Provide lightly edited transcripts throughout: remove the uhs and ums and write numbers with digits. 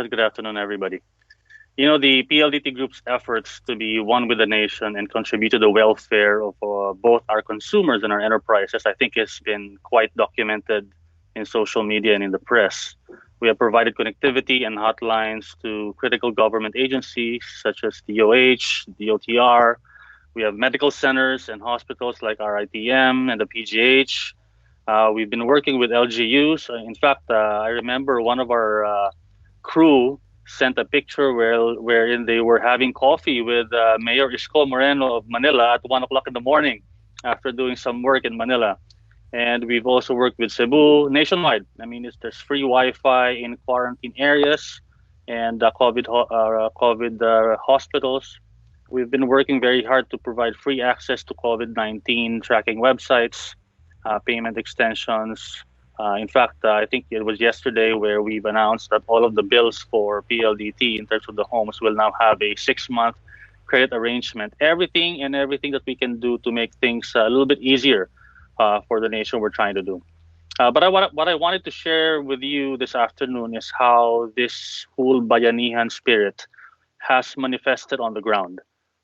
Richard. Good afternoon, everybody. You know, the PLDT Group's efforts to be one with the nation and contribute to the welfare of both our consumers and our enterprises, I think has been quite documented in social media and in the press. We have provided connectivity and hotlines to critical government agencies such as DOH, DOTR. We have medical centers and hospitals like RITM and the PGH. We've been working with LGUs. In fact, I remember one of our crew sent a picture wherein they were having coffee with Mayor Isko Moreno of Manila at 1 o'clock in the morning after doing some work in Manila. And we've also worked with Cebu nationwide. I mean, there's free Wi-Fi in quarantine areas and COVID hospitals. We've been working very hard to provide free access to COVID-19 tracking websites, payment extensions. In fact, I think it was yesterday where we've announced that all of the bills for PLDT in terms of the homes will now have a 6-month credit arrangement. Everything that we can do to make things a little bit easier for the nation we're trying to do. But what I wanted to share with you this afternoon is how this whole Bayanihan spirit has manifested on the ground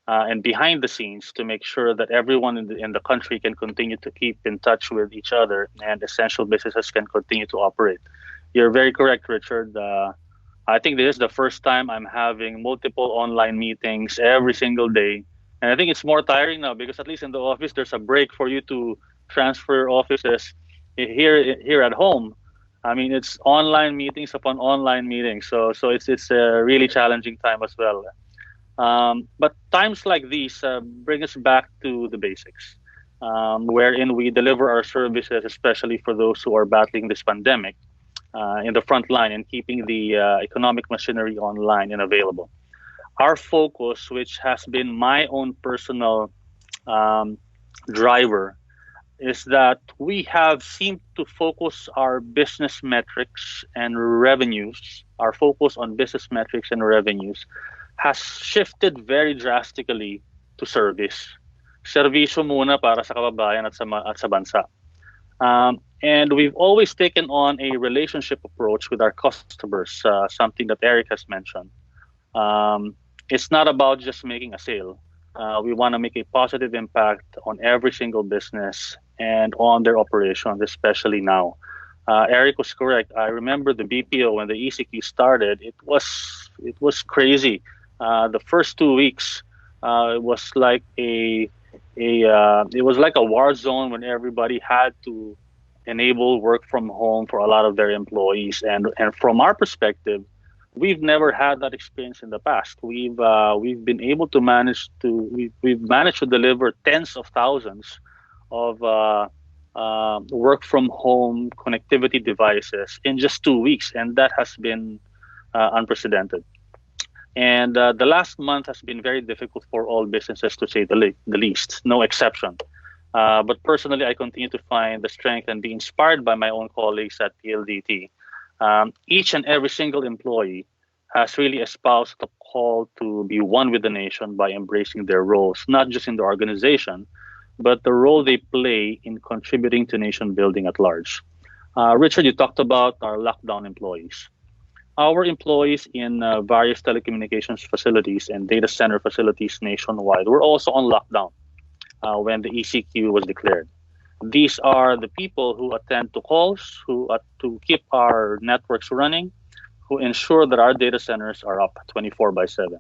and behind the scenes to make sure that everyone in the country can continue to keep in touch with each other and essential businesses can continue to operate. You're very correct, Richard. I think this is the first time I'm having multiple online meetings every single day. And I think it's more tiring now because at least in the office, there's a break for you to transfer offices here at home. I mean, it's online meetings upon online meetings. So it's a really challenging time as well. But times like these bring us back to the basics, wherein we deliver our services, especially for those who are battling this pandemic in the front line and keeping the economic machinery online and available. Our focus, which has been my own personal driver, is that we have seemed to focus our business metrics and revenues, our focus on business metrics and revenues has shifted very drastically to service. Servisyo muna para sa kababayan at sa bansa. And we've always taken on a relationship approach with our customers, something that Eric has mentioned. It's not about just making a sale. We want to make a positive impact on every single business and on their operations, especially now. Eric was correct. I remember the BPO when the ECQ started. It was crazy. The first 2 weeks, it was like a war zone when everybody had to enable work from home for a lot of their employees. And from our perspective, we've never had that experience in the past. We've been able to manage to deliver tens of thousands of work from home connectivity devices in just 2 weeks, and that has been unprecedented. And the last month has been very difficult for all businesses, to say the least, no exception. But personally, I continue to find the strength and be inspired by my own colleagues at PLDT. Each and every single employee has really espoused the call to be one with the nation by embracing their roles, not just in the organization, but the role they play in contributing to nation building at large. Richard, you talked about our lockdown employees. Our employees in various telecommunications facilities and data center facilities nationwide were also on lockdown when the ECQ was declared. These are the people who attend to calls, who to keep our networks running, who ensure that our data centers are up 24/7.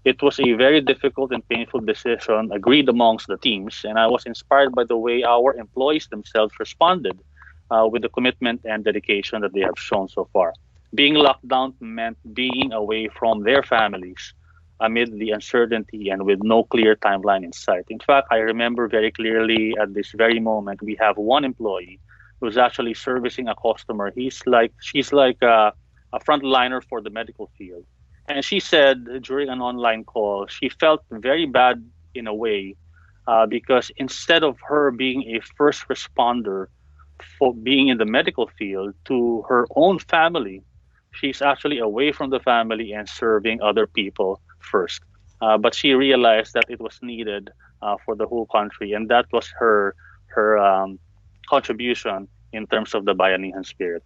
It was a very difficult and painful decision agreed amongst the teams, and I was inspired by the way our employees themselves responded with the commitment and dedication that they have shown so far. Being locked down meant being away from their families amid the uncertainty and with no clear timeline in sight. In fact, I remember very clearly at this very moment, we have one employee who's actually servicing a customer. She's like a frontliner for the medical field. And she said during an online call, she felt very bad in a way because instead of her being a first responder for being in the medical field to her own family, she's actually away from the family and serving other people first. But she realized that it was needed for the whole country, and that was her contribution in terms of the Bayanihan spirit.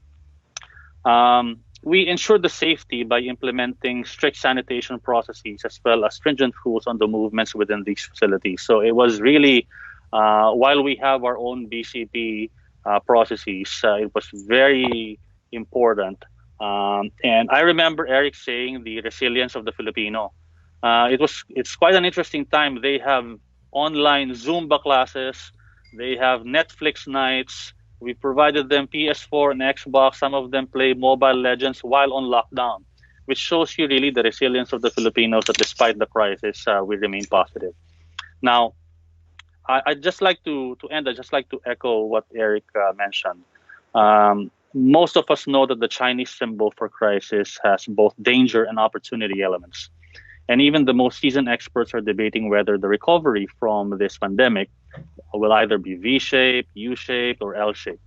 we ensured the safety by implementing strict sanitation processes as well as stringent rules on the movements within these facilities. So it was really, while we have our own BCP processes, it was very important. And I remember Eric saying the resilience of the Filipino. It's quite an interesting time. They have online Zumba classes, they have Netflix nights. We provided them PS4 and Xbox. Some of them play Mobile Legends while on lockdown, which shows you really the resilience of the Filipinos that despite the crisis, we remain positive. Now, I'd just like to end. I'd just like to echo what Eric mentioned. Most of us know that the Chinese symbol for crisis has both danger and opportunity elements. And even the most seasoned experts are debating whether the recovery from this pandemic will either be V-shaped, U-shaped, or L-shaped.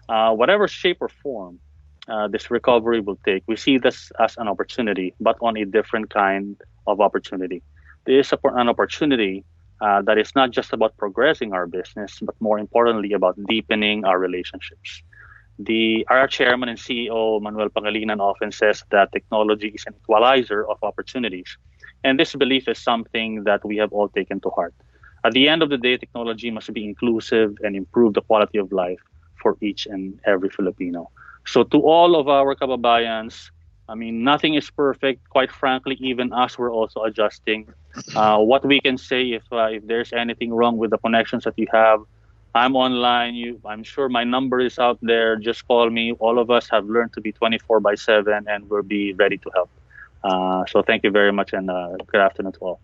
Whatever shape or form this recovery will take, we see this as an opportunity, but on a different kind of opportunity. This is an opportunity that is not just about progressing our business, but more importantly about deepening our relationships. Our chairman and CEO, Manuel Pangilinan, often says that technology is an equalizer of opportunities. And this belief is something that we have all taken to heart. At the end of the day, technology must be inclusive and improve the quality of life for each and every Filipino. So to all of our kababayans, I mean, nothing is perfect. Quite frankly, even us, we're also adjusting. What we can say, if there's anything wrong with the connections that you have, I'm online. I'm sure my number is out there. Just call me. All of us have learned to be 24/7, and we'll be ready to help. So thank you very much, and good afternoon to all.